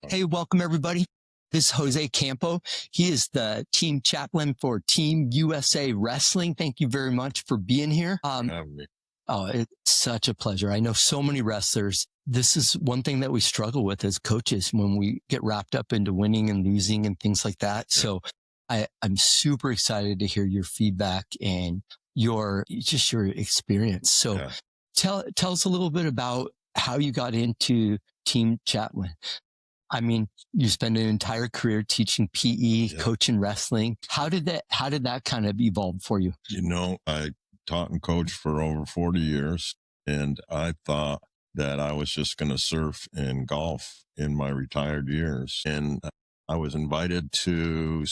Hey, welcome everybody. This is Jose Campo. He is the team chaplain for Team USA Wrestling. Thank you very much for being here. Having me. Oh, it's such a pleasure. I know so many wrestlers. This is one thing that we struggle with as coaches when we get wrapped up into winning and losing and things like that. Yeah. So I'm super excited to hear your feedback and your experience. So Yeah. tell us a little bit about how you got into Team Chaplain. I mean, you spent an entire career teaching PE, Yeah. coaching wrestling. How did that kind of evolve for you? You know, I taught and coached for over 40 years, and I thought that I was just going to surf and golf in my retired years. And I was invited to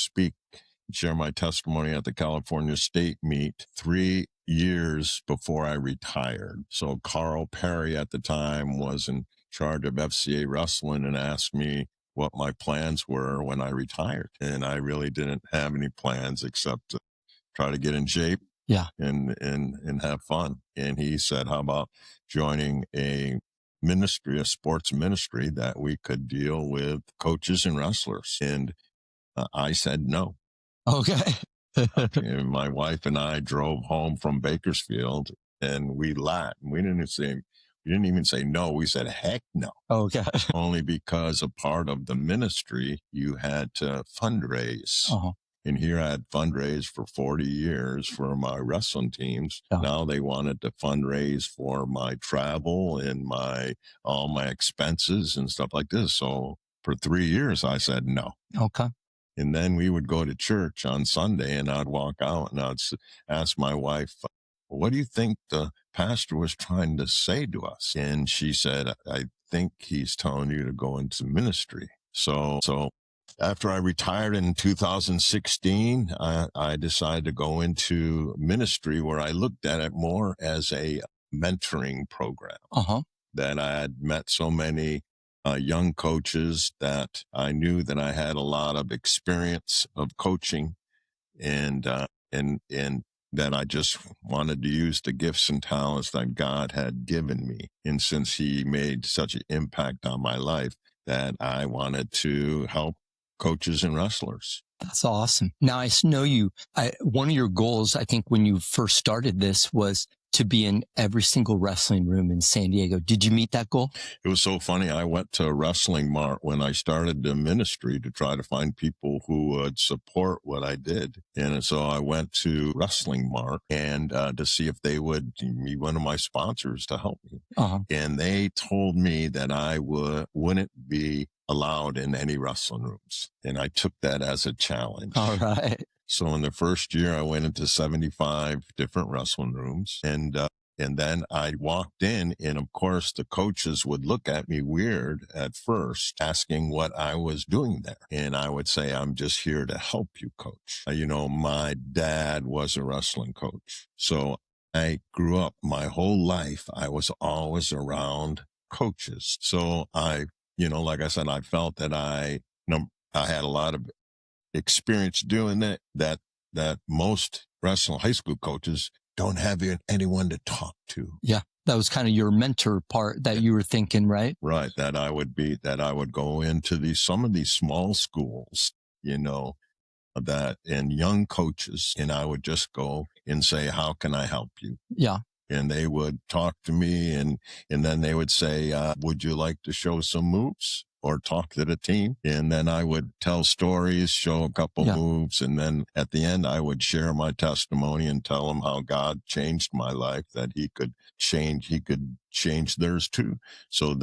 share my testimony at the California State meet 3 years before I retired. So Carl Perry at the time was in charge of FCA wrestling and asked me what my plans were when I retired. And I really didn't have any plans except to try to get in shape. Yeah. And have fun. And he said, how about joining a sports ministry that we could deal with coaches and wrestlers? And I said no. Okay. And my wife and I drove home from Bakersfield, and we laughed. We didn't even say no. We said, heck no. Okay. Only because a part of the ministry, you had to fundraise. Uh-huh. And here I had fundraised for 40 years for my wrestling teams. Yeah. Now they wanted to fundraise for my travel and all my expenses and stuff like this. So for 3 years, I said no. Okay. And then we would go to church on Sunday, and I'd walk out and I'd ask my wife, what do you think the pastor was trying to say to us? And she said, I think he's telling you to go into ministry. So after I retired in 2016, I decided to go into ministry, where I looked at it more as a mentoring program. Uh-huh. That I had met so many young coaches that I knew that I had a lot of experience of coaching, and that I just wanted to use the gifts and talents that God had given me. And since he made such an impact on my life, that I wanted to help coaches and wrestlers. That's awesome. Now, I know one of your goals, I think, when you first started this was to be in every single wrestling room in San Diego. Did you meet that goal? It was so funny. I went to Wrestling Mart when I started the ministry to try to find people who would support what I did. And so I went to Wrestling Mart and to see if they would be one of my sponsors to help me. Uh-huh. And they told me that I wouldn't be allowed in any wrestling rooms. And I took that as a challenge. All right. So in the first year, I went into 75 different wrestling rooms, and then I walked in, and of course the coaches would look at me weird at first, asking what I was doing there. And I would say, I'm just here to help you, coach. My dad was a wrestling coach. So I grew up my whole life. I was always around coaches. So like I said, I felt that I had a lot of experience doing that most wrestling high school coaches don't have anyone to talk to. Yeah. That was kind of your mentor part that you were thinking, right? Right. That I would go into some of these small schools, and young coaches, and I would just go and say, how can I help you? Yeah. And they would talk to me, and then they would say, would you like to show some moves or talk to the team? And then I would tell stories, show a couple moves. And then at the end, I would share my testimony and tell them how God changed my life, that he could change theirs too. So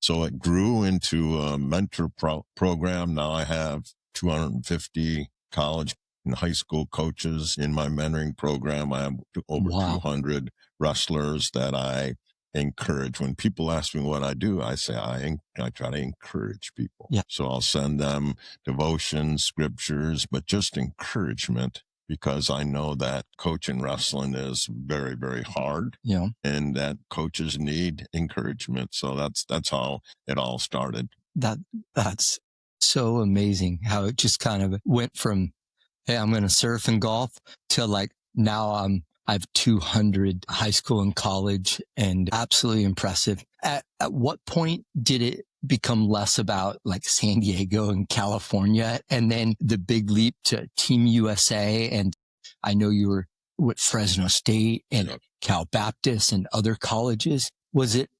it grew into a mentor program. Now I have 250 college and high school coaches in my mentoring program. I have over 200 wrestlers that I encourage. When people ask me what I do, I say I try to encourage people. Yeah. So I'll send them devotions, scriptures, but just encouragement, because I know that coaching wrestling is very, very hard. Yeah. And that coaches need encouragement. So that's how it all started. That's so amazing how it just kind of went from, hey, I'm going to surf and golf, to like now I have 200 high school and college, and absolutely impressive. At what point did it become less about like San Diego and California, and then the big leap to Team USA. And I know you were with Fresno State and Cal Baptist and other colleges. Was it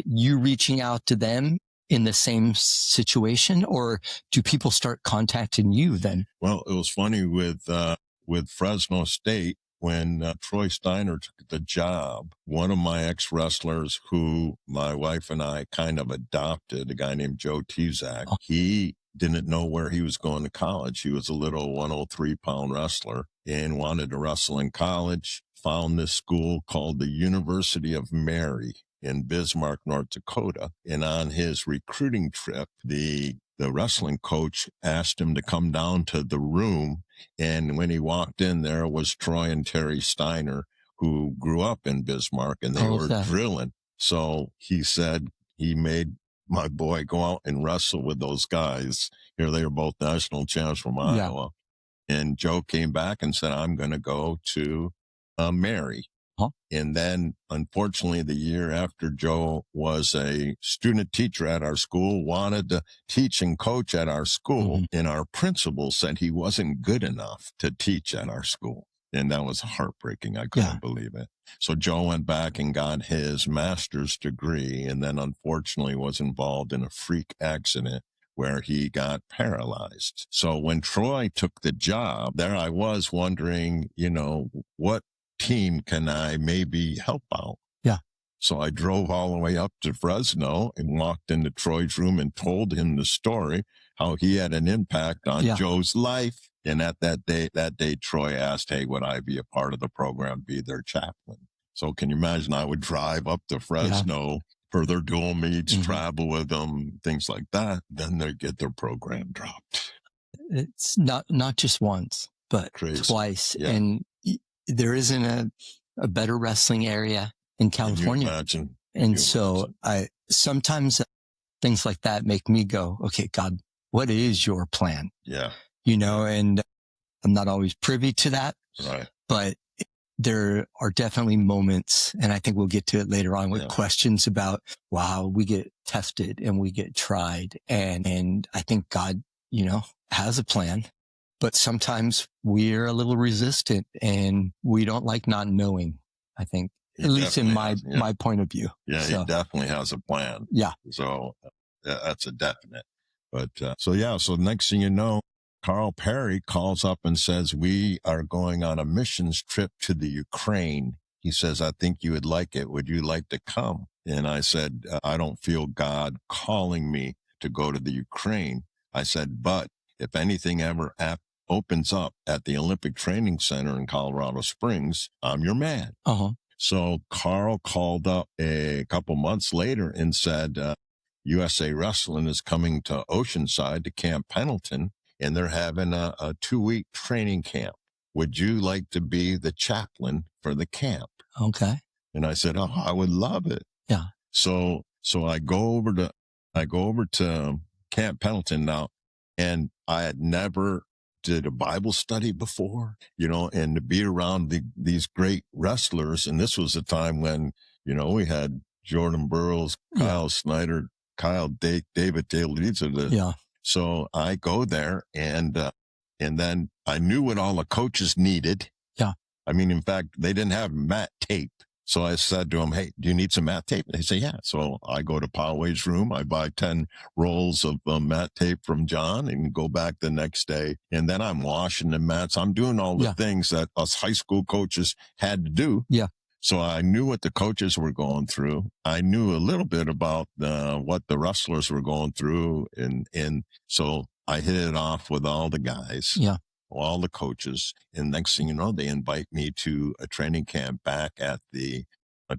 you reaching out to them in the same situation, or do people start contacting you then? Well, it was funny with Fresno State. When Troy Steiner took the job, one of my ex-wrestlers who my wife and I kind of adopted, a guy named Joe Tezak, he didn't know where he was going to college. He was a little 103-pound wrestler and wanted to wrestle in college, found this school called the University of Mary in Bismarck, North Dakota. And on his recruiting trip, the wrestling coach asked him to come down to the room. And when he walked in, there was Troy and Terry Steiner, who grew up in Bismarck, and they were drilling. So he said he made my boy go out and wrestle with those guys. Here they were both national champs from Iowa. And Joe came back and said, I'm going to go to Mary. And then, unfortunately, the year after, Joe was a student teacher at our school, wanted to teach and coach at our school. And our principal said he wasn't good enough to teach at our school. And that was heartbreaking. I couldn't believe it. So Joe went back and got his master's degree, and then unfortunately was involved in a freak accident where he got paralyzed. So when Troy took the job, there I was wondering, what team can I maybe help out? So I drove all the way up to Fresno and walked into Troy's room and told him the story, how he had an impact on Joe's life. And at that day, Troy asked, hey, would I be a part of the program, be their chaplain? So can you imagine I would drive up to Fresno for their dual meets, travel with them, things like that. Then they get their program dropped. It's not just once, but twice. And there isn't a better wrestling area in California. And so sometimes things like that make me go, okay, God, what is your plan? And I'm not always privy to that, but there are definitely moments, and I think we'll get to it later on with questions about, wow, we get tested and we get tried. And I think God, has a plan, but sometimes we're a little resistant and we don't like not knowing, I think, at least in my point of view. He definitely has a plan. So that's a definite. But so next thing you know, Carl Perry calls up and says, we are going on a missions trip to the Ukraine. He says, I think you would like it. Would you like to come? And I said, I don't feel God calling me to go to the Ukraine. I said, but if anything ever opens up at the Olympic Training Center in Colorado Springs, I'm your man. So Carl called up a couple months later and said, USA Wrestling is coming to Oceanside, to Camp Pendleton, and they're having a 2-week training camp. Would you like to be the chaplain for the camp? And I said, I would love it. So I go over to Camp Pendleton now, and I had never did a Bible study before, and to be around these great wrestlers. And this was a time when, we had Jordan Burroughs, Kyle Snyder, David Taylor. These are So I go there, and then I knew what all the coaches needed. I mean, in fact, they didn't have mat tape. So I said to them, hey, do you need some mat tape? And they say, yeah. So I go to Poway's room. I buy 10 rolls of mat tape from John and go back the next day. And then I'm washing the mats. I'm doing all the things that us high school coaches had to do. So I knew what the coaches were going through. I knew a little bit about what the wrestlers were going through. And so I hit it off with all the guys. All the coaches. And next thing you know, they invite me to a training camp back at the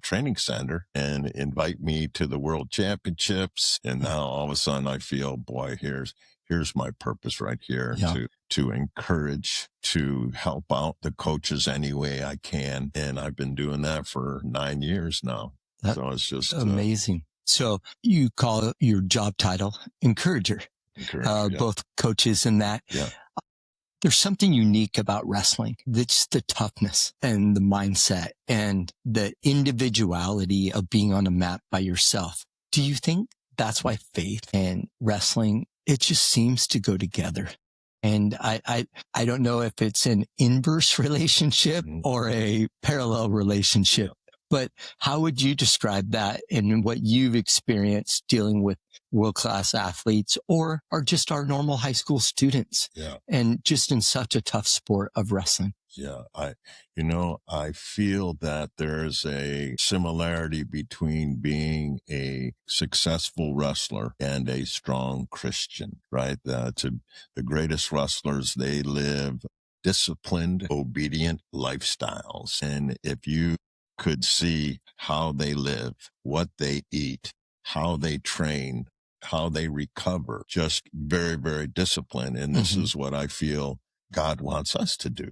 training center and invite me to the World Championships. And now all of a sudden I feel, boy, here's my purpose right here, to encourage, to help out the coaches any way I can. And I've been doing that for 9 years now. So it's just amazing. So you call your job title encourager, both coaches and that. There's something unique about wrestling. That's the toughness and the mindset and the individuality of being on a mat by yourself. Do you think that's why faith and wrestling, it just seems to go together. And I don't know if it's an inverse relationship or a parallel relationship, but how would you describe that in what you've experienced dealing with world-class athletes or just our normal high school students? Yeah. And just in such a tough sport of wrestling. Yeah, I feel that there's a similarity between being a successful wrestler and a strong Christian, right? The greatest wrestlers, they live disciplined, obedient lifestyles. And if you could see how they live, what they eat, how they train, how they recover, just very, very disciplined. And this is what I feel God wants us to do.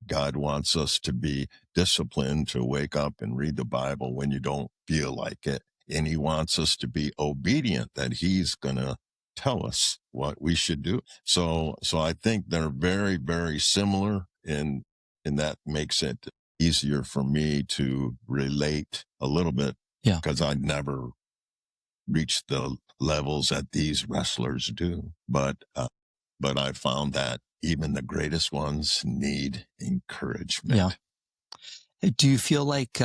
God wants us to be disciplined, to wake up and read the Bible when you don't feel like it. And he wants us to be obedient, that he's going to tell us what we should do. So I think they're very, very similar, and that makes it easier for me to relate a little bit. Yeah. Because I never reached the levels that these wrestlers do. But I found that even the greatest ones need encouragement. Yeah. Do you feel like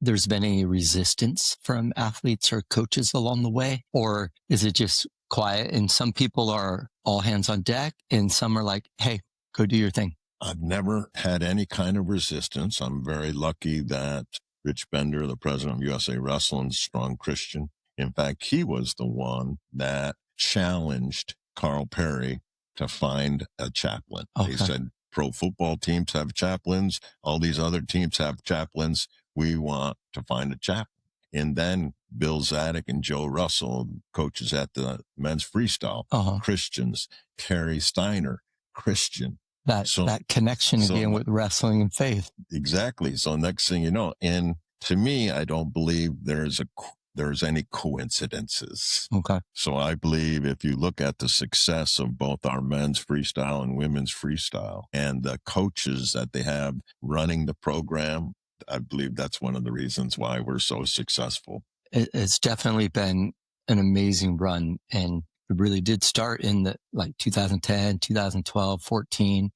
there's been any resistance from athletes or coaches along the way? Or is it just quiet and some people are all hands on deck and some are like, hey, go do your thing? I've never had any kind of resistance. I'm very lucky that Rich Bender, the president of USA Wrestling, strong Christian. In fact, he was the one that challenged Carl Perry to find a chaplain. Okay. They said, pro football teams have chaplains. All these other teams have chaplains. We want to find a chaplain. And then Bill Zadek and Joe Russell, coaches at the men's freestyle, Christians, Kerry Steiner, Christian. That connection again with wrestling and faith. Exactly. So next thing you know, and to me, I don't believe there's any coincidences. Okay. So I believe if you look at the success of both our men's freestyle and women's freestyle and the coaches that they have running the program, I believe that's one of the reasons why we're so successful. It's definitely been an amazing run, and it really did start in the 2010, 2012, 14,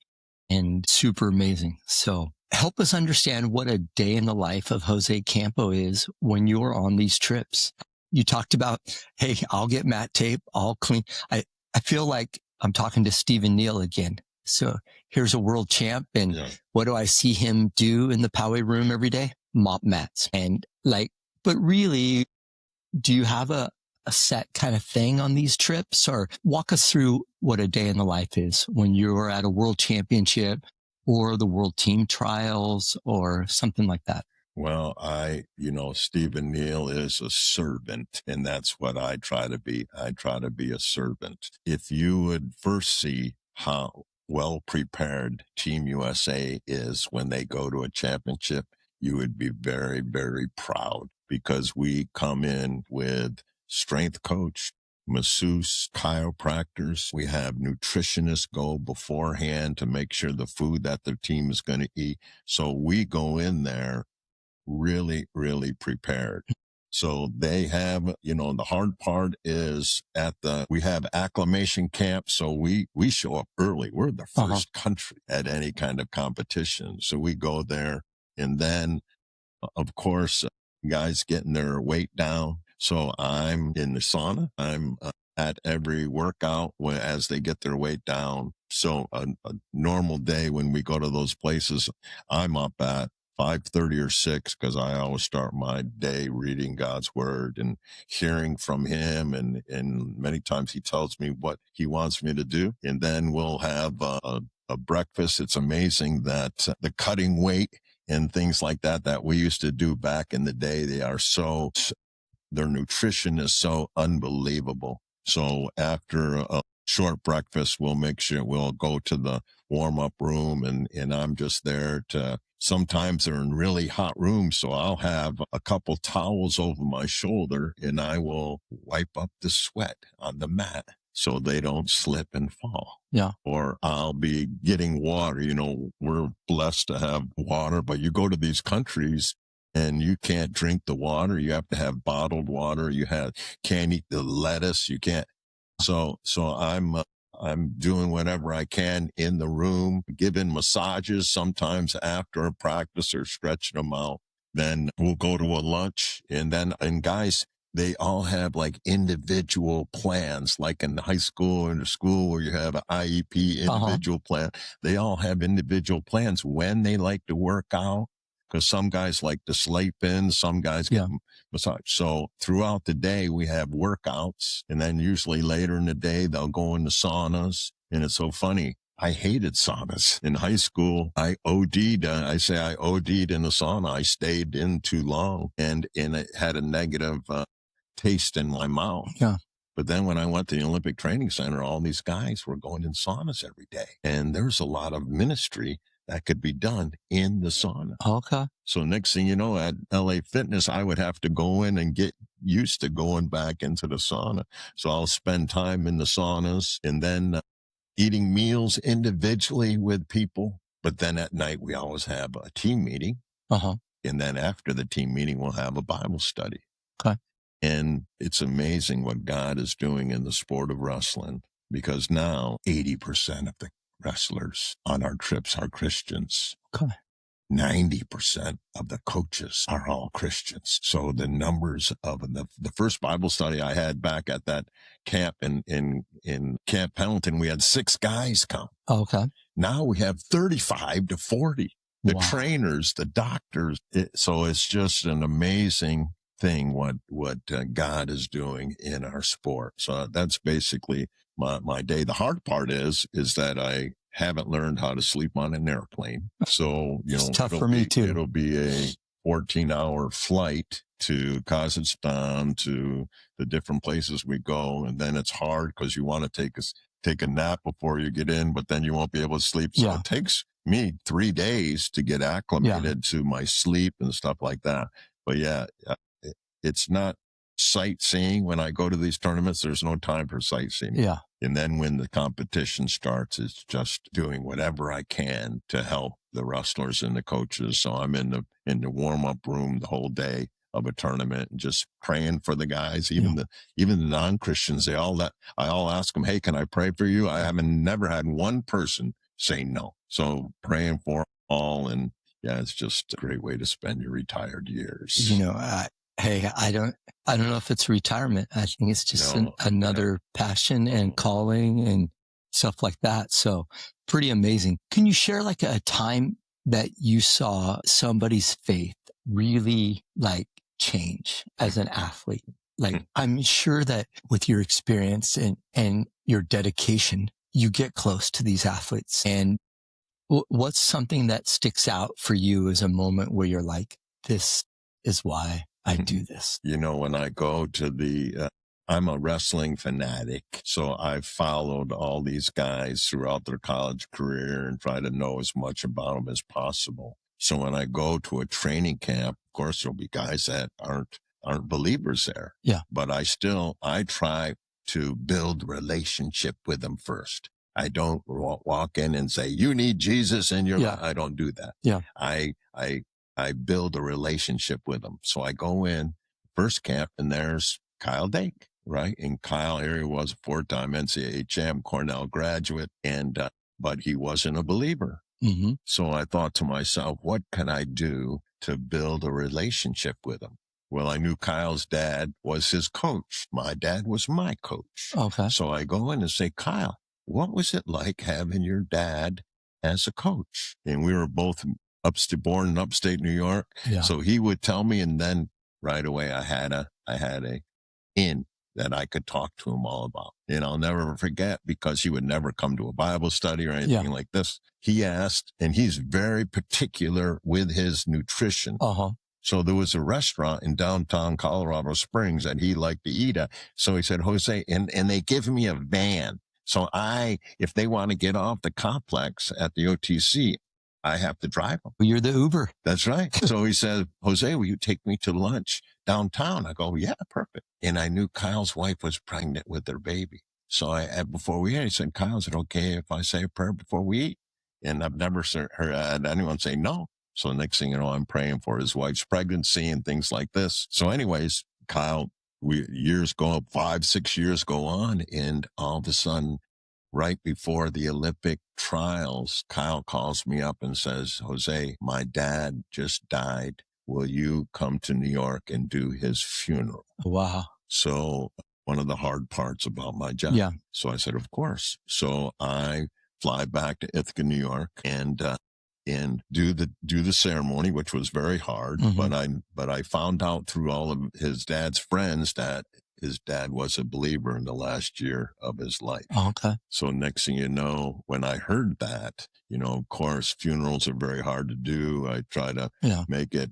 and super amazing. So help us understand what a day in the life of Jose Campo is when you're on these trips. You talked about, hey, I'll get mat tape, I'll clean. I feel like I'm talking to Stephen Neal again. So here's a world champ, and what do I see him do in the Poway room every day? Mop mats. And but really, do you have a set kind of thing on these trips, or walk us through what a day in the life is when you're at a world championship or the world team trials or something like that? Well, Stephen Neal is a servant, and that's what I try to be. I try to be a servant. If you would first see how well prepared Team USA is when they go to a championship, you would be very, very proud, because we come in with strength coach, masseuse, chiropractors. We have nutritionists go beforehand to make sure the food that their team is going to eat. So we go in there really, really prepared. So they have, the hard part is we have acclimation camp. So we show up early. We're the first country at any kind of competition. So we go there, and then of course, guys getting their weight down. So I'm in the sauna. I'm at every workout as they get their weight down. So a normal day when we go to those places, I'm up at 5:30 or 6, because I always start my day reading God's word and hearing from him. And many times he tells me what he wants me to do. And then we'll have a breakfast. It's amazing that the cutting weight and things like that we used to do back in the day, their nutrition is so unbelievable. So after a short breakfast, we'll make sure we'll go to the warm-up room, and I'm just there sometimes they're in really hot rooms, so I'll have a couple towels over my shoulder, and I will wipe up the sweat on the mat so they don't slip and fall. Yeah. Or I'll be getting water. We're blessed to have water, but you go to these countries and you can't drink the water. You have to have bottled water. Can't eat the lettuce. You can't. So I'm doing whatever I can in the room, giving massages sometimes after a practice or stretching them out. Then we'll go to a lunch, and guys, they all have like individual plans, like in high school or school where you have an IEP individual plan. They all have individual plans when they like to work out, because some guys like to sleep in, some guys get massage. So throughout the day, we have workouts, and then usually later in the day, they'll go into saunas. And it's so funny. I hated saunas. In high school, I OD'd. I OD'd in the sauna. I stayed in too long, and it had a negative taste in my mouth. Yeah. But then when I went to the Olympic Training Center, all these guys were going in saunas every day. And there's a lot of ministry that could be done in the sauna. Okay. So next thing you know, at LA Fitness, I would have to go in and get used to going back into the sauna. So I'll spend time in the saunas, and then eating meals individually with people. But then at night, we always have a team meeting. And then after the team meeting, we'll have a Bible study. Okay. And it's amazing what God is doing in the sport of wrestling, because now 80% of the wrestlers on our trips are Christians. Okay. 90% of the coaches are all Christians. So the numbers of the first Bible study I had back at that camp in Camp Pendleton, we had 6 guys come. Okay. Now we have 35 to 40. The trainers, the doctors. So it's just an amazing thing what God is doing in our sport. So that's basically my day. The hard part is that I haven't learned how to sleep on an airplane. So, it's tough for me too. It'll be a 14-hour flight to Kazakhstan, to the different places we go. And then it's hard because you want to take a nap before you get in, but then you won't be able to sleep. So it takes me 3 days to get acclimated to my sleep and stuff like that. But it's not sightseeing. When I go to these tournaments, there's no time for sightseeing. Yeah. And then when the competition starts, it's just doing whatever I can to help the wrestlers and the coaches. So I'm in the warm-up room the whole day of a tournament and just praying for the guys, even the non-Christians. I all ask them, hey, can I pray for you? I haven't never had one person say no. So praying for all, and it's just a great way to spend your retired years. Hey, I don't know if it's retirement. I think it's just another passion and calling and stuff like that. So pretty amazing. Can you share like a time that you saw somebody's faith really like change as an athlete? Like, I'm sure that with your experience and your dedication, you get close to these athletes. And what's something that sticks out for you as a moment where you're like, this is why I do this? When I go to I'm a wrestling fanatic, so I've followed all these guys throughout their college career and try to know as much about them as possible. So when I go to a training camp, of course, there'll be guys that aren't believers there. Yeah. But I try to build relationship with them first. I don't walk in and say, you need Jesus in your life. I don't do that. Yeah. I build a relationship with them. So I go in first camp, and there's Kyle Dake, right? And Kyle here was a 4-time NCAA champ, Cornell graduate, and but he wasn't a believer. Mm-hmm. So I thought to myself, what can I do to build a relationship with him? Well, I knew Kyle's dad was his coach. My dad was my coach. Okay. So I go in and say, Kyle, what was it like having your dad as a coach? And we were both born in upstate New York. Yeah. So he would tell me, and then right away I had a in that I could talk to him all about. And I'll never forget, because he would never come to a Bible study or anything like this. He asked, and he's very particular with his nutrition. So there was a restaurant in downtown Colorado Springs that he liked to eat at. So he said, Jose, and they give me a van. So if they want to get off the complex at the OTC, I have to drive them. You're the Uber. That's right. So he said, Jose, will you take me to lunch downtown? I go, yeah, perfect. And I knew Kyle's wife was pregnant with their baby. So before we ate, he said, Kyle, is it okay if I say a prayer before we eat? And I've never heard anyone say no. So next thing you know, I'm praying for his wife's pregnancy and things like this. So anyways, Kyle, years go up, 5-6 years go on, and all of a sudden, right before the Olympic trials, Kyle calls me up and says, Jose, my dad just died. Will you come to New York and do his funeral? Wow. So one of the hard parts about my job. Yeah. So I said, of course. So I fly back to Ithaca, New York, and do the ceremony, which was very hard. Mm-hmm. But I found out through all of his dad's friends that his dad was a believer in the last year of his life. Okay. So next thing you know, when I heard that, of course, funerals are very hard to do. I try to make it,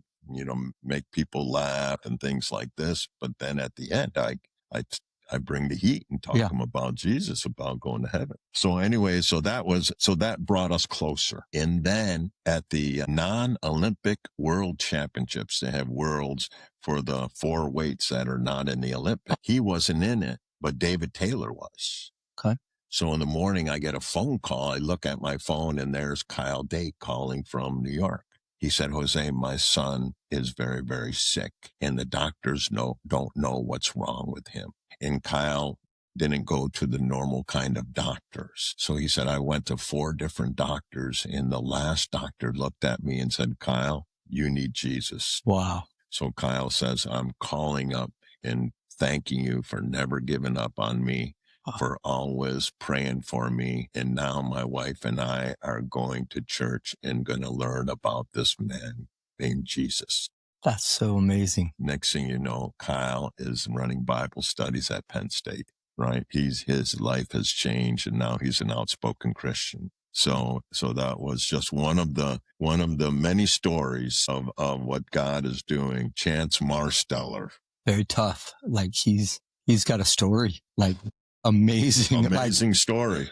make people laugh and things like this. But then at the end, I bring the heat and talk to them about Jesus, about going to heaven. So anyway, so that brought us closer. And then at the non-Olympic World Championships, they have worlds for the 4 weights that are not in the Olympic. He wasn't in it, but David Taylor was. Okay. So in the morning, I get a phone call. I look at my phone and there's Kyle Dake calling from New York. He said, Jose, my son is very, very sick and the doctors don't know what's wrong with him. And Kyle didn't go to the normal kind of doctors. So he said, I went to 4 different doctors and the last doctor looked at me and said, Kyle, you need Jesus. Wow. So Kyle says, I'm calling up and thanking you for never giving up on me, for always praying for me. And now my wife and I are going to church and going to learn about this man named Jesus. That's so amazing. Next thing you know, Kyle is running Bible studies at Penn State, right? His life has changed and now he's an outspoken Christian. So that was just one of the many stories of what God is doing. Chance Marsteller. Very tough. Like he's got a story, like amazing story.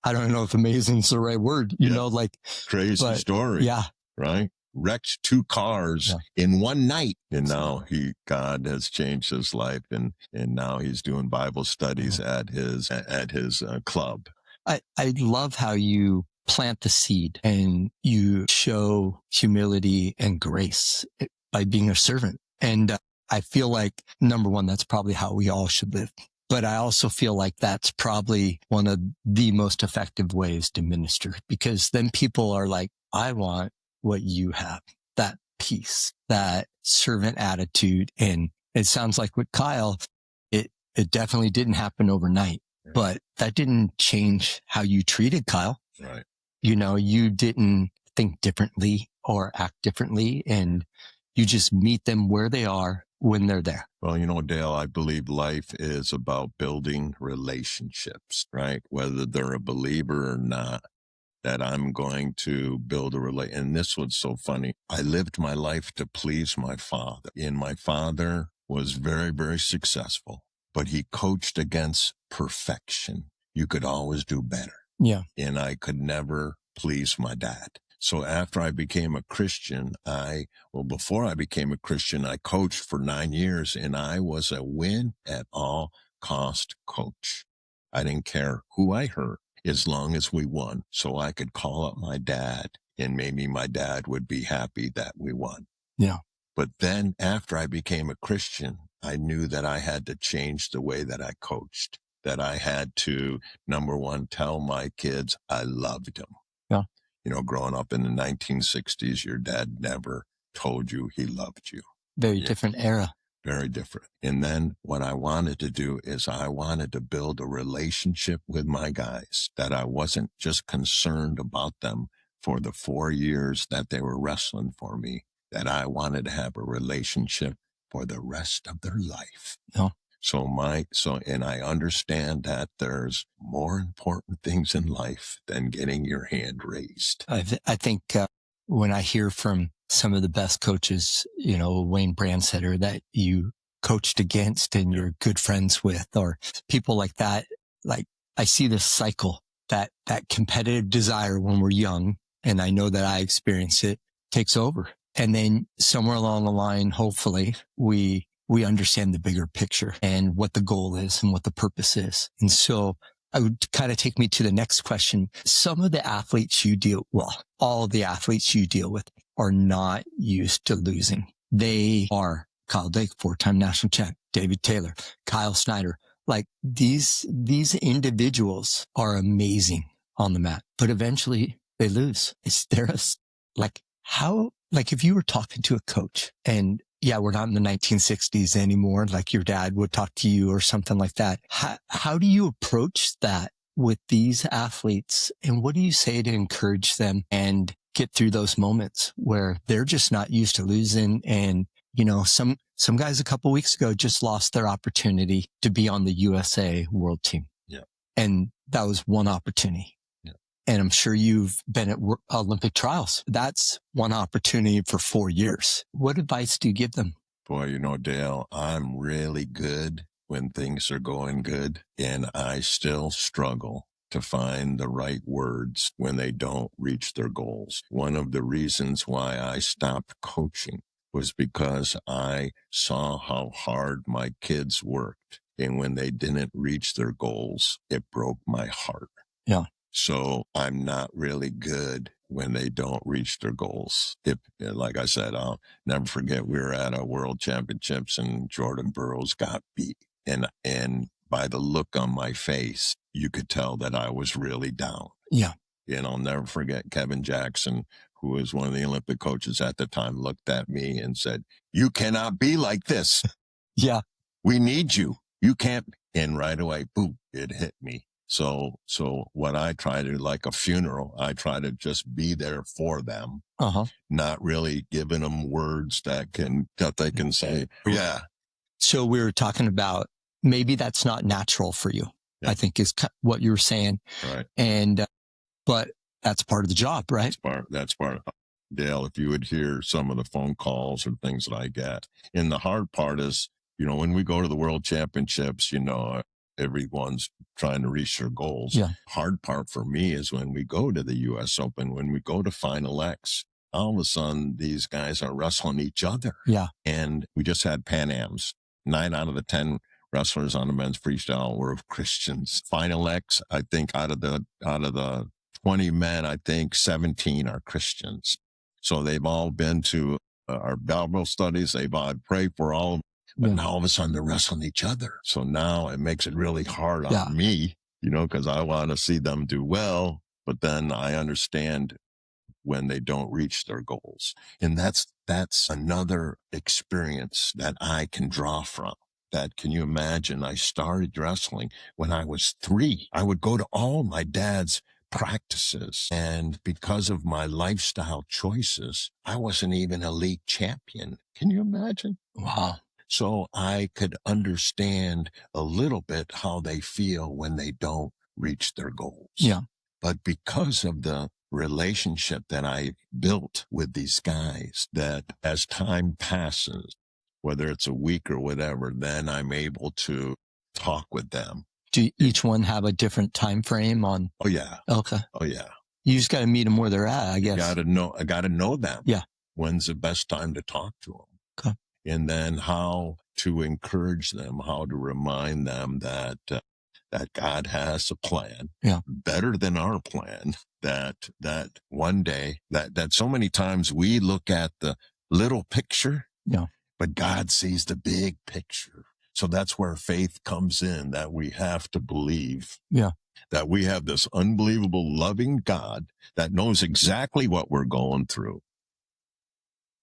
I don't know if amazing is the right word, like crazy story. Yeah. Right. Wrecked 2 cars in one night. And now God has changed his life and now he's doing Bible studies at his club. I love how you plant the seed and you show humility and grace by being a servant. And I feel like, number one, that's probably how we all should live. But I also feel like that's probably one of the most effective ways to minister, because then people are like, I want what you have, that peace, that servant attitude. And it sounds like with Kyle, it definitely didn't happen overnight, but that didn't change how you treated Kyle. Right. You didn't think differently or act differently, and you just meet them where they are when they're there. Well, Dale, I believe life is about building relationships, right? Whether they're a believer or not, that I'm going to build a relationship. And this was so funny. I lived my life to please my father, and my father was very, very successful, but he coached against perfection. You could always do better. Yeah. And I could never please my dad. So after I became a Christian, before I became a Christian, I coached for 9 years and I was a win at all cost coach. I didn't care who I hurt as long as we won. So I could call up my dad and maybe my dad would be happy that we won. Yeah. But then after I became a Christian, I knew that I had to change the way that I coached, that I had to, number one, tell my kids I loved them. Yeah. Growing up in the 1960s, your dad never told you he loved you. Very different era. Very different. And then what I wanted to do is I wanted to build a relationship with my guys, that I wasn't just concerned about them for the 4 years that they were wrestling for me, that I wanted to have a relationship for the rest of their life. Yeah. And I understand that there's more important things in life than getting your hand raised. I think when I hear from some of the best coaches, Wayne Brandsetter that you coached against and you're good friends with, or people like that, like I see this cycle, that competitive desire when we're young, and I know that I experience it, takes over. And then somewhere along the line, hopefully we understand the bigger picture and what the goal is and what the purpose is. And so I would kind of take me to the next question. Some of the athletes all of the athletes you deal with, are not used to losing. They are Kyle Dake, 4-time national champ, David Taylor, Kyle Snyder. Like these individuals are amazing on the mat, but eventually they lose. Like if you were talking to a coach and yeah, we're not in the 1960s anymore, like your dad would talk to you or something like that. How do you approach that with these athletes? And what do you say to encourage them and get through those moments where they're just not used to losing? And, you know, some guys a couple weeks ago just lost their opportunity to be on the USA world team. Yeah. And that was one opportunity. And I'm sure you've been at Olympic trials. That's one opportunity for 4 years. What advice do you give them? Boy, you know, Dale, I'm really good when things are going good, and I still struggle to find the right words when they don't reach their goals. One of the reasons why I stopped coaching was because I saw how hard my kids worked. And when they didn't reach their goals, it broke my heart. Yeah. So I'm not really good when they don't reach their goals. Like I said, I'll never forget, we were at a world championships and Jordan Burroughs got beat. And by the look on my face, you could tell that I was really down. Yeah. And I'll never forget Kevin Jackson, who was one of the Olympic coaches at the time, looked at me and said, "You cannot be like this. Yeah. We need you. You can't." And right away, boom, it hit me. So what I try to, like a funeral, I try to just be there for them, not really giving them words that they can say. Yeah. So we were talking about maybe that's not natural for you, I think is what you were saying. Right. And, but that's part of the job, right? That's part of Dale, if you would hear some of the phone calls or things that I get. And the hard part is, you know, when we go to the world championships, you know, everyone's trying to reach their goals. Yeah. Hard part for me is when we go to the U.S. Open, when we go to Final X, all of a sudden these guys are wrestling each other. Yeah. And we just had Pan Ams. 9 out of the 10 wrestlers on the men's freestyle were Christians. Final X, I think out of the 20 men, I think 17 are Christians. So they've all been to our Bible studies. They've prayed for all of them. But now all of a sudden they're wrestling each other. So now it makes it really hard on me, you know, because I want to see them do well. But then I understand when they don't reach their goals. And that's another experience that I can draw from. That, can you imagine? I started wrestling when I was 3. I would go to all my dad's practices. And because of my lifestyle choices, I wasn't even elite champion. Can you imagine? Wow. So I could understand a little bit how they feel when they don't reach their goals. Yeah. But because of the relationship that I built with these guys, that as time passes, whether it's a week or whatever, then I'm able to talk with them. Do each one have a different time frame on? Oh, yeah. Okay. Oh, yeah. You just got to meet them where they're at, I guess. I got to know them. Yeah. When's the best time to talk to them? Okay. And then how to encourage them, how to remind them that God has a plan, better than our plan, that one day, that so many times we look at the little picture, but God sees the big picture. So that's where faith comes in, that we have to believe that we have this unbelievable loving God that knows exactly what we're going through.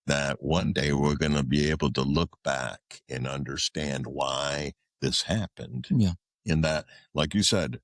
That one day we're going to be able to look back and understand why this happened. Yeah. And that, like you said,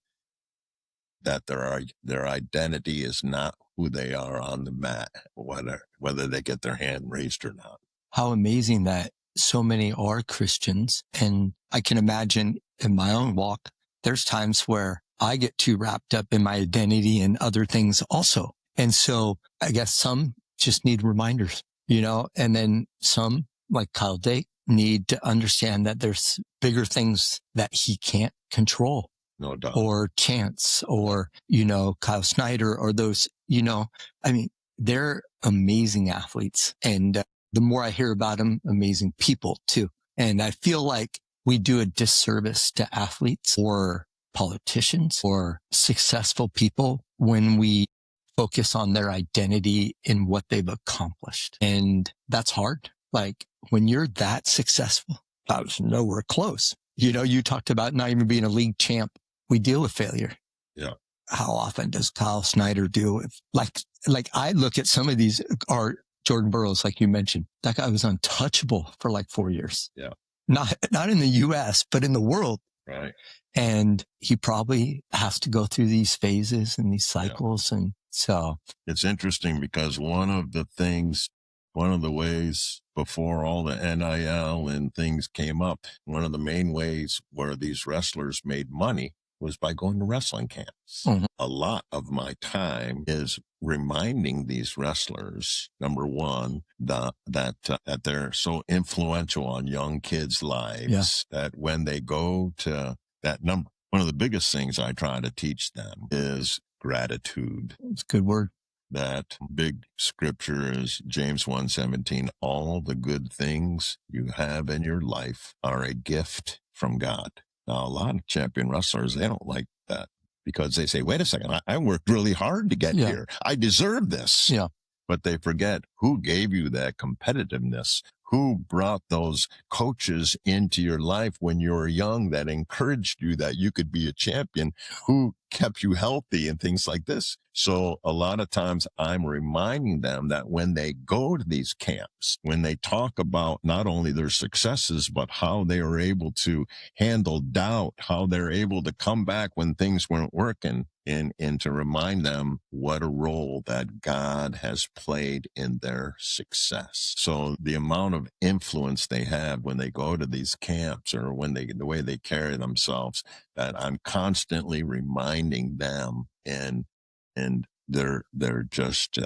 that their identity is not who they are on the mat, whether they get their hand raised or not. How amazing that so many are Christians. And I can imagine in my own walk, there's times where I get too wrapped up in my identity and other things also. And so I guess some just need reminders. You know, and then some, like Kyle Dake, need to understand that there's bigger things that he can't control. No doubt. Or chance, or, you know, Kyle Snyder, or those, you know, I mean, they're amazing athletes. And the more I hear about them, amazing people too. And I feel like we do a disservice to athletes or politicians or successful people when we focus on their identity in what they've accomplished. And that's hard. Like when you're that successful, I was nowhere close. You know, you talked about not even being a league champ. We deal with failure. Yeah. How often does Kyle Snyder deal with like I look at some of these are Jordan Burroughs, like you mentioned, that guy was untouchable for like 4 years. Yeah. Not in the US, but in the world. Right. And he probably has to go through these phases and these cycles. Yeah. And so it's interesting because one of the ways before all the NIL and things came up, one of the main ways where these wrestlers made money was by going to wrestling camps. Mm-hmm. A lot of my time is reminding these wrestlers, number one, that they're so influential on young kids' lives, that when they go to that number, one of the biggest things I try to teach them is gratitude. It's a good word. That big scripture is James 1:17. All the good things you have in your life are a gift from God. Now, a lot of champion wrestlers, they don't like that because they say, wait a second, I worked really hard to get here. I deserve this. Yeah. But they forget who gave you that competitiveness, who brought those coaches into your life when you were young that encouraged you that you could be a champion, who kept you healthy and things like this. So a lot of times I'm reminding them that when they go to these camps, when they talk about not only their successes, but how they are able to handle doubt, how they're able to come back when things weren't working, and to remind them what a role that God has played in their success. So the amount of influence they have when they go to these camps or when the way they carry themselves, that I'm constantly reminding them, and they're just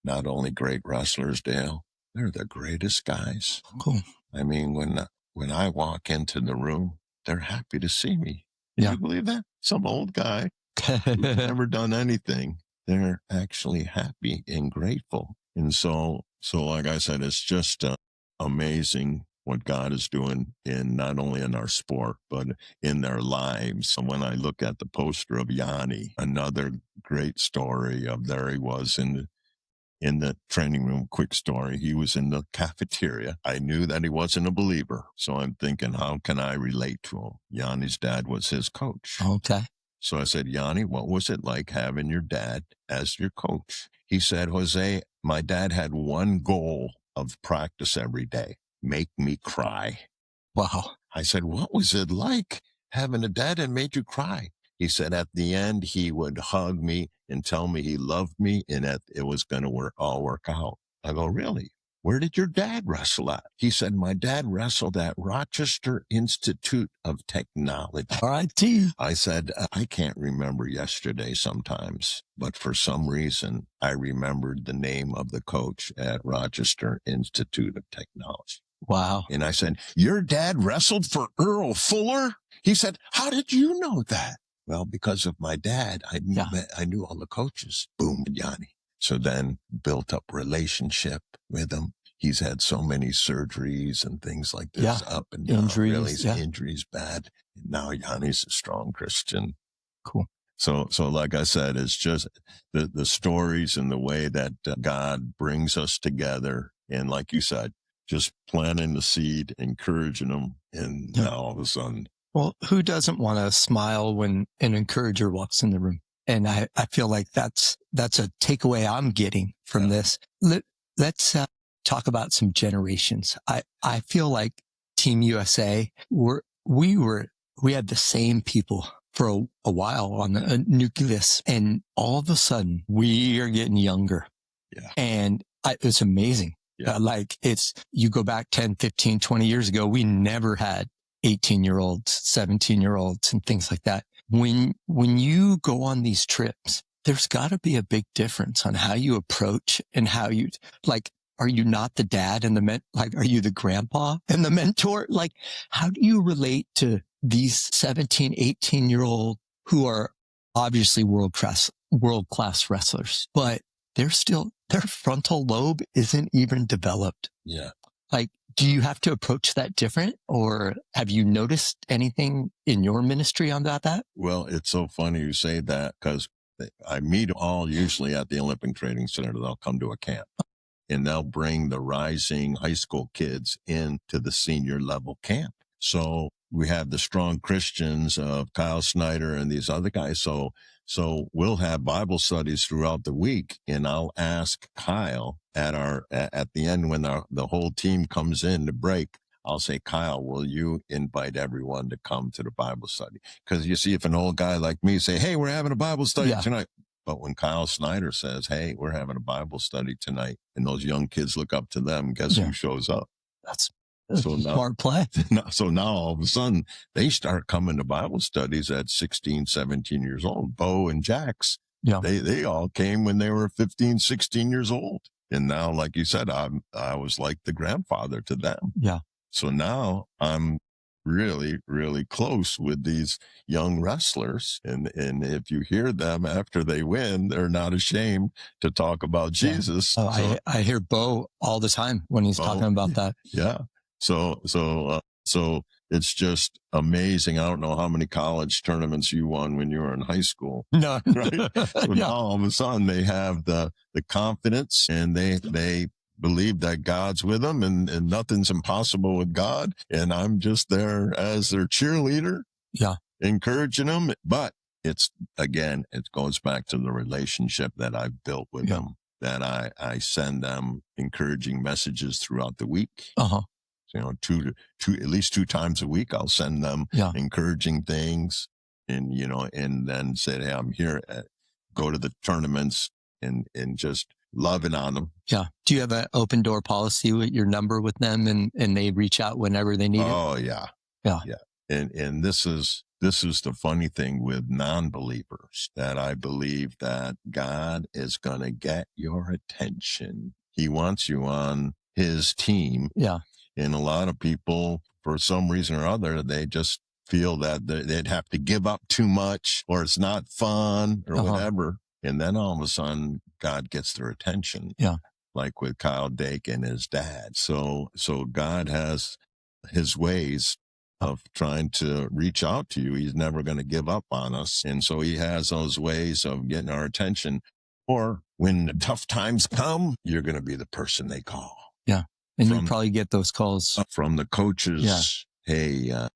not only great wrestlers, Dale, they're the greatest guys. Cool. I mean, when I walk into the room, they're happy to see me. Yeah. Can you believe that? Some old guy who's never done anything. They're actually happy and grateful. And so like I said, it's just amazing what God is doing in not only in our sport, but in their lives. When I look at the poster of Yanni, another great story of there he was in the training room. Quick story. He was in the cafeteria. I knew that he wasn't a believer. So I'm thinking, how can I relate to him? Yanni's dad was his coach. Okay. So I said, Yanni, what was it like having your dad as your coach? He said, Jose, my dad had one goal of practice every day: make me cry. Wow. I said, what was it like having a dad that made you cry? He said, at the end, he would hug me and tell me he loved me and that it was going to all work out. I go, really? Where did your dad wrestle at? He said, my dad wrestled at Rochester Institute of Technology. RIT. I said, I can't remember yesterday sometimes, but for some reason, I remembered the name of the coach at Rochester Institute of Technology. Wow. And I said, your dad wrestled for Earl Fuller? He said, how did you know that? Well, because of my dad, I knew all the coaches. Boom, Yanni. So then built up relationship with him. He's had so many surgeries and things like this, up and down. Injuries, injuries bad. And now Yanni's a strong Christian. Cool. So like I said, it's just the stories and the way that God brings us together. And like you said, just planting the seed, encouraging them. And now all of a sudden. Well, who doesn't want to smile when an encourager walks in the room? And I feel like that's a takeaway I'm getting from this. Let's talk about some generations. I feel like Team USA, we had the same people for a while on the nucleus, and all of a sudden we are getting younger. Yeah. And it's amazing. Yeah. You go back 10, 15, 20 years ago, we never had 18-year-olds, 17-year-olds and things like that. When you go on these trips, there's got to be a big difference on how you approach and how you, are you not the dad and are you the grandpa and the mentor? How do you relate to these 17, 18-year-old who are obviously world-class wrestlers, but their frontal lobe isn't even developed? Yeah. Do you have to approach that different, or have you noticed anything in your ministry on that? Well, it's so funny you say that, because I meet all usually at the Olympic Training Center. They'll come to a camp and they'll bring the rising high school kids into the senior level camp. So we have the strong Christians of Kyle Snyder and these other guys. So we'll have Bible studies throughout the week, and I'll ask Kyle at the end when the whole team comes in to break. I'll say, Kyle, will you invite everyone to come to the Bible study? Because you see, if an old guy like me say, hey, we're having a Bible study tonight. But when Kyle Snyder says, hey, we're having a Bible study tonight, and those young kids look up to them, guess who shows up? That's a smart play. So now all of a sudden, they start coming to Bible studies at 16, 17 years old. Bo and Jax, they all came when they were 15, 16 years old. And now, like you said, I was like the grandfather to them. Yeah. So now I'm really, really close with these young wrestlers. And if you hear them after they win, they're not ashamed to talk about Jesus. Oh, I hear Bo all the time when he's talking about that. Yeah. So it's just amazing. I don't know how many college tournaments you won when you were in high school. No. Right. So now all of a sudden they have the confidence, and they believe that God's with them, and nothing's impossible with God. And I'm just there as their cheerleader, encouraging them. But it goes back to the relationship that I've built with them, that I send them encouraging messages throughout the week. So, at least 2 times a week, I'll send them encouraging things, and, and then say, hey, I'm here, go to the tournaments and just loving on them. Yeah. Do you have an open door policy with your number with them, and they reach out whenever they need it? Oh yeah. Yeah. And this is the funny thing with non-believers, that I believe that God is going to get your attention. He wants you on his team. Yeah. And a lot of people, for some reason or other, they just feel that they'd have to give up too much, or it's not fun, or whatever. And then all of a sudden, God gets their attention. Yeah. Like with Kyle Dake and his dad. So God has his ways of trying to reach out to you. He's never going to give up on us. And so he has those ways of getting our attention. Or when the tough times come, you're going to be the person they call. Yeah. And you probably get those calls from the coaches. Yeah. Hey,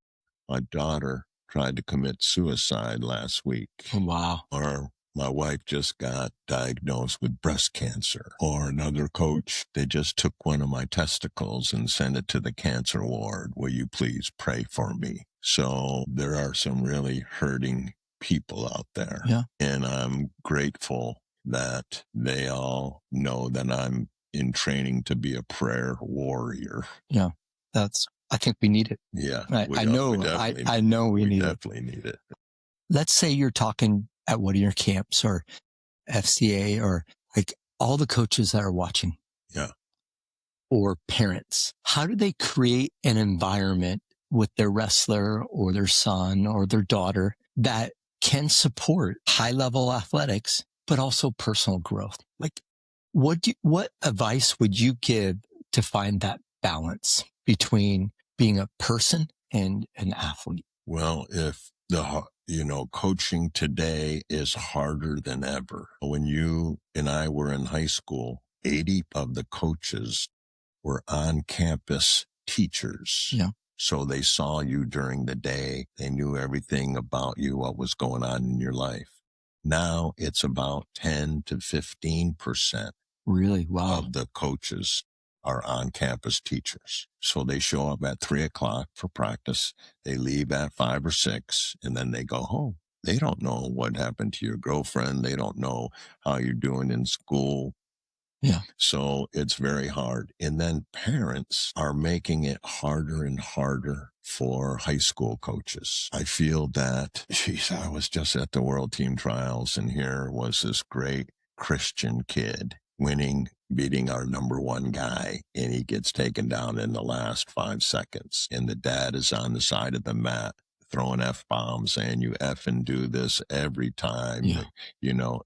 my daughter tried to commit suicide last week. Oh, wow. Or my wife just got diagnosed with breast cancer. Or another coach, they just took one of my testicles and sent it to the cancer ward. Will you please pray for me? So there are some really hurting people out there. Yeah. And I'm grateful that they all know that I'm in training to be a prayer warrior. Yeah. I think we need it. Yeah. I know we need definitely need it. Let's say you're talking at one of your camps or FCA, or like all the coaches that are watching. Yeah. Or parents. How do they create an environment with their wrestler or their son or their daughter that can support high level athletics, but also personal growth? Like, what advice would you give to find that balance between being a person and an athlete? Well, if coaching today is harder than ever. When you and I were in high school, 80 of the coaches were on-campus teachers. Yeah. So they saw you during the day. They knew everything about you, what was going on in your life. Now it's about 10 to 15%. Really? Wow. Of the coaches are on-campus teachers. So they show up at 3:00 for practice. They leave at 5 or 6, and then they go home. They don't know what happened to your girlfriend. They don't know how you're doing in school. Yeah. So it's very hard. And then parents are making it harder and harder for high school coaches. I feel that, I was just at the World Team Trials, and here was this great Christian kid beating our number 1 guy, and he gets taken down in the last 5 seconds. And the dad is on the side of the mat throwing F-bombs, saying, you effing do this every time,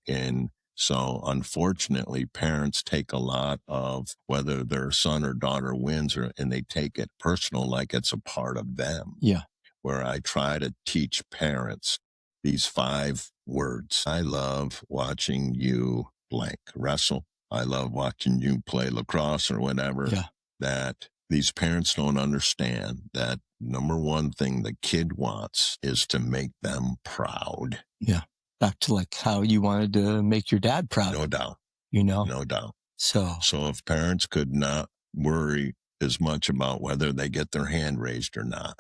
and so unfortunately parents take a lot of whether their son or daughter wins, and they take it personal, like it's a part of them. Yeah. Where I try to teach parents, these 5 words. I love watching you blank wrestle. I love watching you play lacrosse or whatever. Yeah. That these parents don't understand that number one thing the kid wants is to make them proud. Yeah. Back to like how you wanted to make your dad proud. No doubt. No doubt. So if parents could not worry as much about whether they get their hand raised or not,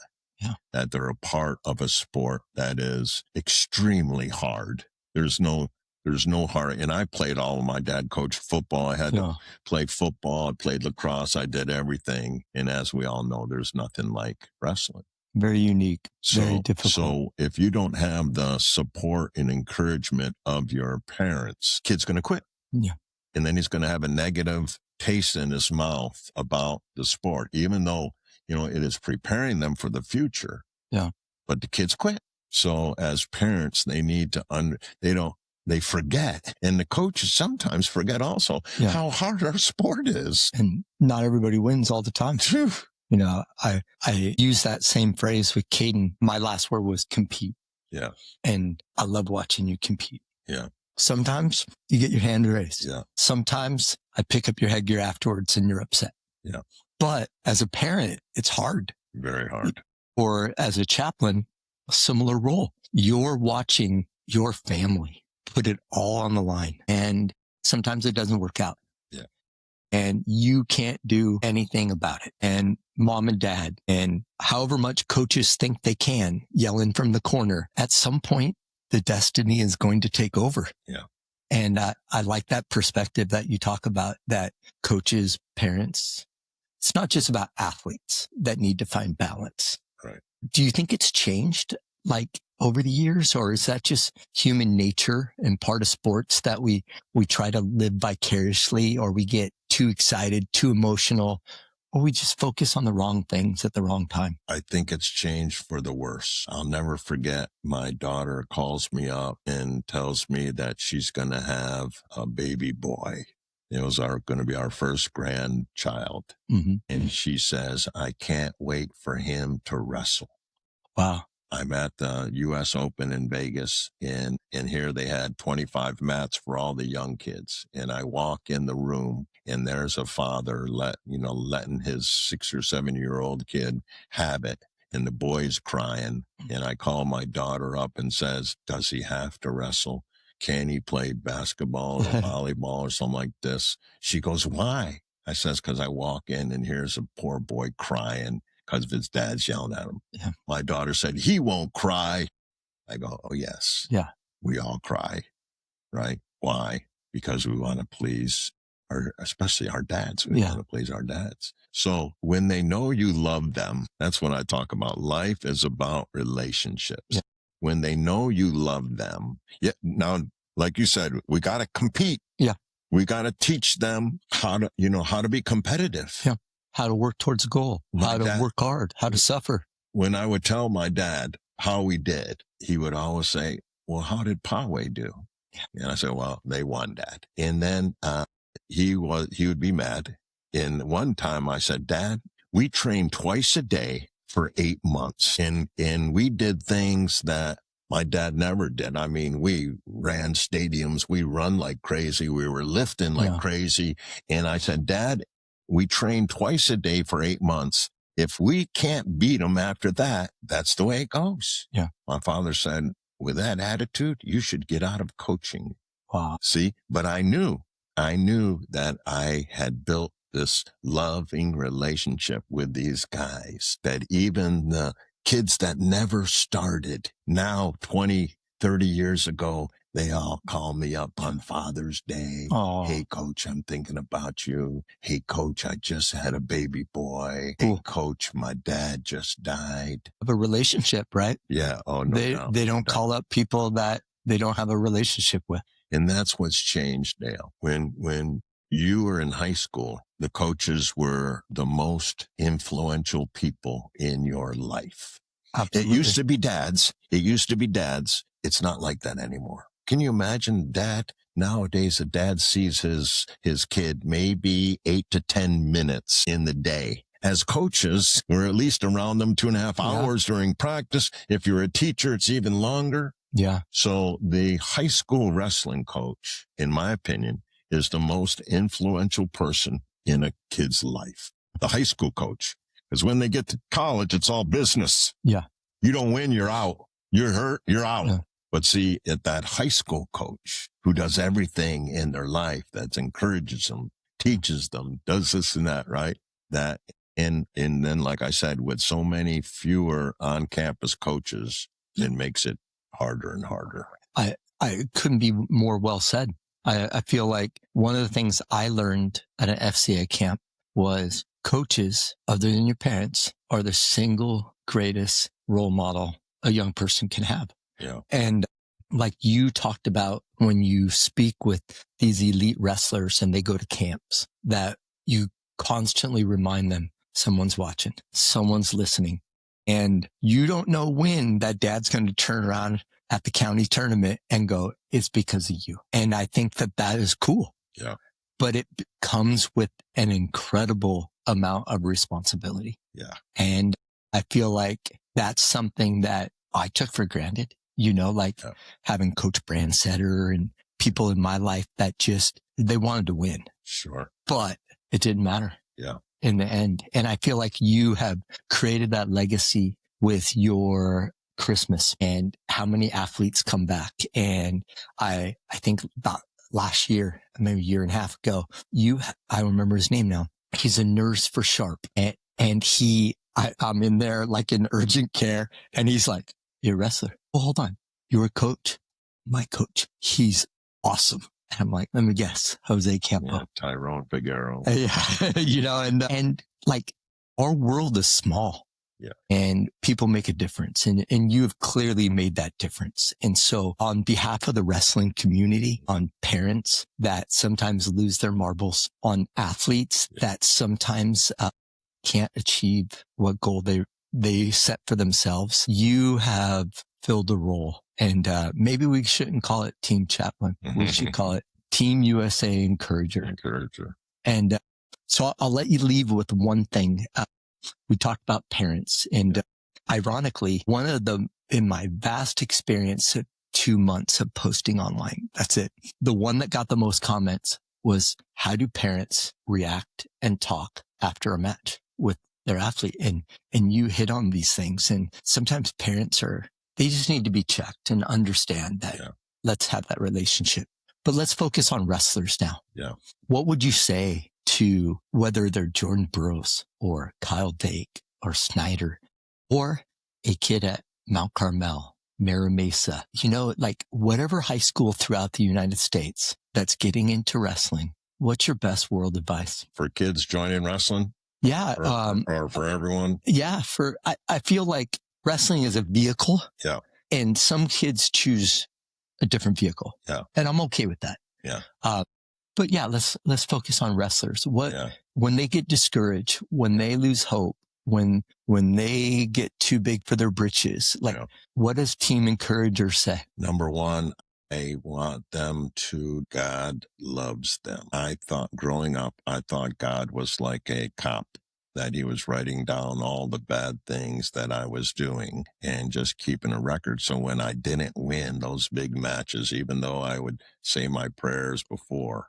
that they're a part of a sport that is extremely hard. There's no hard. And I played all of my dad coached football. I had to play football. I played lacrosse. I did everything. And as we all know, there's nothing like wrestling. Very unique, very difficult. So if you don't have the support and encouragement of your parents, kid's going to quit. Yeah. And then he's going to have a negative taste in his mouth about the sport, even though, it is preparing them for the future. Yeah. But the kids quit. So as parents, they need to they forget. And the coaches sometimes forget also how hard our sport is. And not everybody wins all the time. I use that same phrase with Caden. My last word was compete. Yeah. And I love watching you compete. Yeah. Sometimes you get your hand raised. Yeah. Sometimes I pick up your headgear afterwards and you're upset. Yeah. But as a parent, it's hard. Very hard. Or as a chaplain, a similar role. You're watching your family put it all on the line. And sometimes it doesn't work out. Yeah. And you can't do anything about it. And mom and dad, and however much coaches think they can, yelling from the corner, at some point, the destiny is going to take over. Yeah. And I like that perspective that you talk about, that coaches, parents, it's not just about athletes that need to find balance. Right. Do you think it's changed like over the years, or is that just human nature and part of sports that we try to live vicariously, or we get too excited, too emotional, or we just focus on the wrong things at the wrong time? I think it's changed for the worse. I'll never forget, my daughter calls me up and tells me that she's going to have a baby boy. It was going to be our first grandchild. Mm-hmm. And she says, I can't wait for him to wrestle. Wow. I'm at the US Open in Vegas, and here they had 25 mats for all the young kids. And I walk in the room, and there's a father letting his 6 or 7-year-old kid have it. And the boy's crying. And I call my daughter up and says, does he have to wrestle? Can he play basketball or volleyball or something like this? She goes, why? I says, because I walk in and here's a poor boy crying because of his dad's yelling at him. Yeah. My daughter said, he won't cry. I go, oh, yes. Yeah. We all cry, right? Why? Because we want to please especially our dads. We want to please our dads. So when they know you love them, that's what I talk about. Life is about relationships. Yeah. When they know you love them. Yeah. Now, like you said, we got to compete. Yeah. We got to teach them how to be competitive. Yeah. How to work towards a goal, how to work hard, how to suffer. When I would tell my dad how we did, he would always say, well, how did Poway do? Yeah. And I said, well, they won, Dad. And then, he would be mad. And one time I said, Dad, we trained twice a day for 8 months. And we did things that my dad never did. I mean, we ran stadiums. We run like crazy. We were lifting like crazy. And I said, Dad, we trained twice a day for 8 months. If we can't beat them after that, that's the way it goes. Yeah. My father said, with that attitude, you should get out of coaching. Wow. See, but I knew that I had built this loving relationship with these guys, that even the kids that never started now 20, 30 years ago, they all call me up on Father's Day. Oh. Hey, Coach, I'm thinking about you. Hey, Coach, I just had a baby boy. Hey, Coach, my dad just died. Have a relationship, right? Yeah. Oh, no. They don't call up people that they don't have a relationship with. And that's what's changed, Dale. When you were in high school, the coaches were the most influential people in your life. Absolutely. It used to be dads. It's not like that anymore. Can you imagine dad? Nowadays, a dad sees his kid maybe 8 to 10 minutes in the day. As coaches, we're at least around them 2.5 hours during practice. If you're a teacher, it's even longer. Yeah. So the high school wrestling coach, in my opinion, is the most influential person in a kid's life. The high school coach. Because when they get to college, it's all business. Yeah. You don't win, you're out. You're hurt, you're out. Yeah. But see, at that high school coach who does everything in their life that encourages them, teaches them, does this and that, right? That, and then, like I said, with so many fewer on-campus coaches, it makes it harder and harder. I couldn't be more well said. I feel like one of the things I learned at an FCA camp was coaches, other than your parents, are the single greatest role model a young person can have. Yeah. And like you talked about when you speak with these elite wrestlers and they go to camps, that you constantly remind them someone's watching, someone's listening. And you don't know when that dad's going to turn around at the county tournament and go, it's because of you. And I think that is cool. Yeah. But it comes with an incredible amount of responsibility. Yeah. And I feel like that's something that I took for granted, like having Coach Brandsetter and people in my life that they wanted to win. Sure. But it didn't matter. Yeah. In the end. And I feel like you have created that legacy with your Christmas and how many athletes come back. And I think about last year, maybe a year and a half ago, I remember his name now. He's a nurse for Sharp. And I'm in there like in urgent care. And he's like, you're a wrestler. Well, hold on. You're a coach. My coach. He's awesome. And I'm like, let me guess, Jose Campo. Yeah, Tyrone Figueroa. Yeah. And like our world is small. Yeah. And people make a difference. And you have clearly made that difference. And so on behalf of the wrestling community, on parents that sometimes lose their marbles, on athletes that sometimes can't achieve what goal they set for themselves, you have filled a role. And maybe we shouldn't call it Team Chaplain. We should call it Team USA Encourager. And so I'll let you leave with one thing. We talked about parents. And ironically, one of them in my vast experience of 2 months of posting online, that's it. The one that got the most comments was, how do parents react and talk after a match with their athlete? And you hit on these things. And sometimes parents they just need to be checked and understand that let's have that relationship. But let's focus on wrestlers now. Yeah. What would you say to whether they're Jordan Burroughs or Kyle Dake or Snyder or a kid at Mount Carmel, Mira Mesa, like whatever high school throughout the United States that's getting into wrestling, what's your best world advice? For kids joining wrestling? Yeah. Or for everyone? Yeah. I feel like wrestling is a vehicle. Yeah. And some kids choose a different vehicle. Yeah. And I'm okay with that. Yeah. But yeah, let's focus on wrestlers. When they get discouraged, when they lose hope, when they get too big for their britches, what does Team Encourager say? Number one, I want them to, God loves them. Growing up, I thought God was like a cop, that he was writing down all the bad things that I was doing and just keeping a record. So when I didn't win those big matches, even though I would say my prayers before,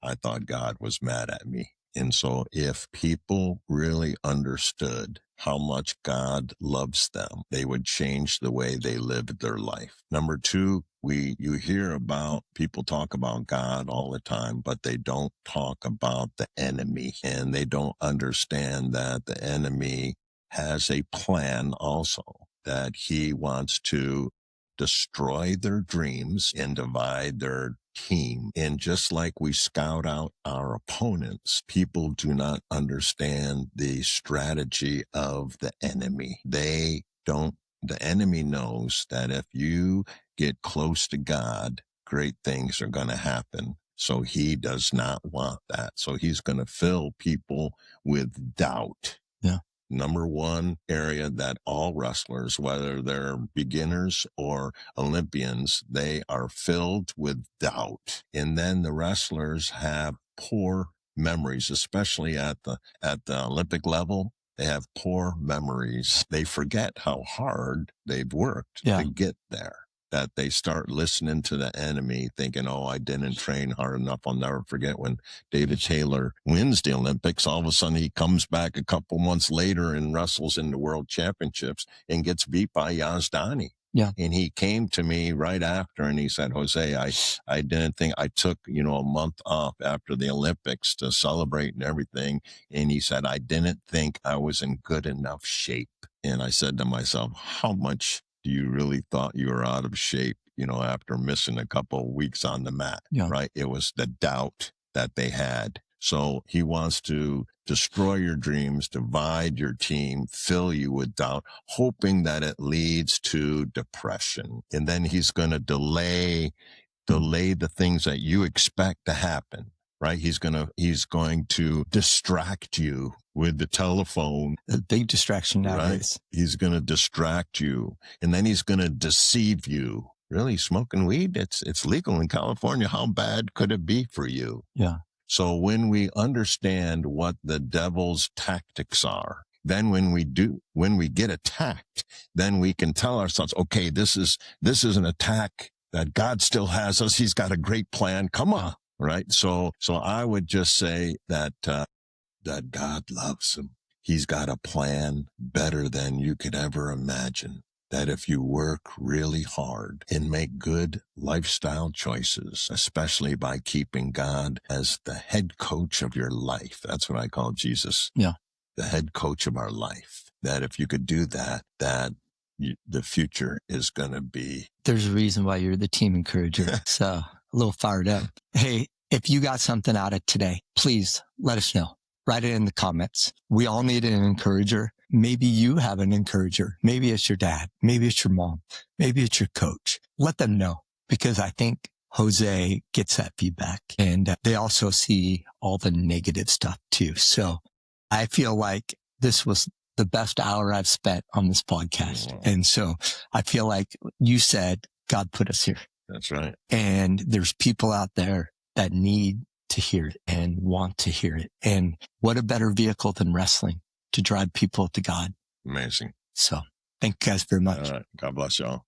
I thought God was mad at me. And so if people really understood how much God loves them, they would change the way they lived their life. Number two, you hear about people talk about God all the time, but they don't talk about the enemy, and they don't understand that the enemy has a plan also, that he wants to destroy their dreams and divide their team. And just like we scout out our opponents, people do not understand the strategy of the enemy. The enemy knows that if you get close to God, great things are going to happen. So he does not want that. So he's going to fill people with doubt. Yeah. Number one area that all wrestlers, whether they're beginners or Olympians, they are filled with doubt. And then the wrestlers have poor memories, especially at the Olympic level. They have poor memories. They forget how hard they've worked to get there. that they start listening to the enemy, thinking, oh, I didn't train hard enough. I'll never forget when David Taylor wins the Olympics. All of a sudden, he comes back a couple months later and wrestles in the World Championships and gets beat by Yazdani. Yeah. And he came to me right after and he said, Jose, I didn't think I took, a month off after the Olympics to celebrate and everything. And he said, I didn't think I was in good enough shape. And I said to myself, how much do you really thought you were out of shape, after missing a couple of weeks on the mat, right? It was the doubt that they had. So he wants to destroy your dreams, divide your team, fill you with doubt, hoping that it leads to depression. And then he's going to delay the things that you expect to happen, right? He's going to distract you with the telephone. A big distraction nowadays. Right? He's going to distract you, and then he's going to deceive you. Really, smoking weed, it's legal in California. How bad could it be for you? Yeah. So when we understand what the devil's tactics are, then when we get attacked, then we can tell ourselves, okay, this is an attack that God still has us. He's got a great plan. Come on. Right. So I would just say that God loves him. He's got a plan better than you could ever imagine. That if you work really hard and make good lifestyle choices, especially by keeping God as the head coach of your life, that's what I call Jesus. Yeah. The head coach of our life. That if you could do that, the future is going to be. There's a reason why you're the team encourager. So a little fired up. Hey, if you got something out of today, please let us know. Write it in the comments. We all need an encourager. Maybe you have an encourager. Maybe it's your dad. Maybe it's your mom. Maybe it's your coach. Let them know, because I think Jose gets that feedback, and they also see all the negative stuff too. So I feel like this was the best hour I've spent on this podcast. Wow. And so I feel like you said God put us here. That's right. And there's people out there that need to hear it and want to hear it. And what a better vehicle than wrestling to drive people to God. Amazing. So thank you guys very much. All right. God bless y'all.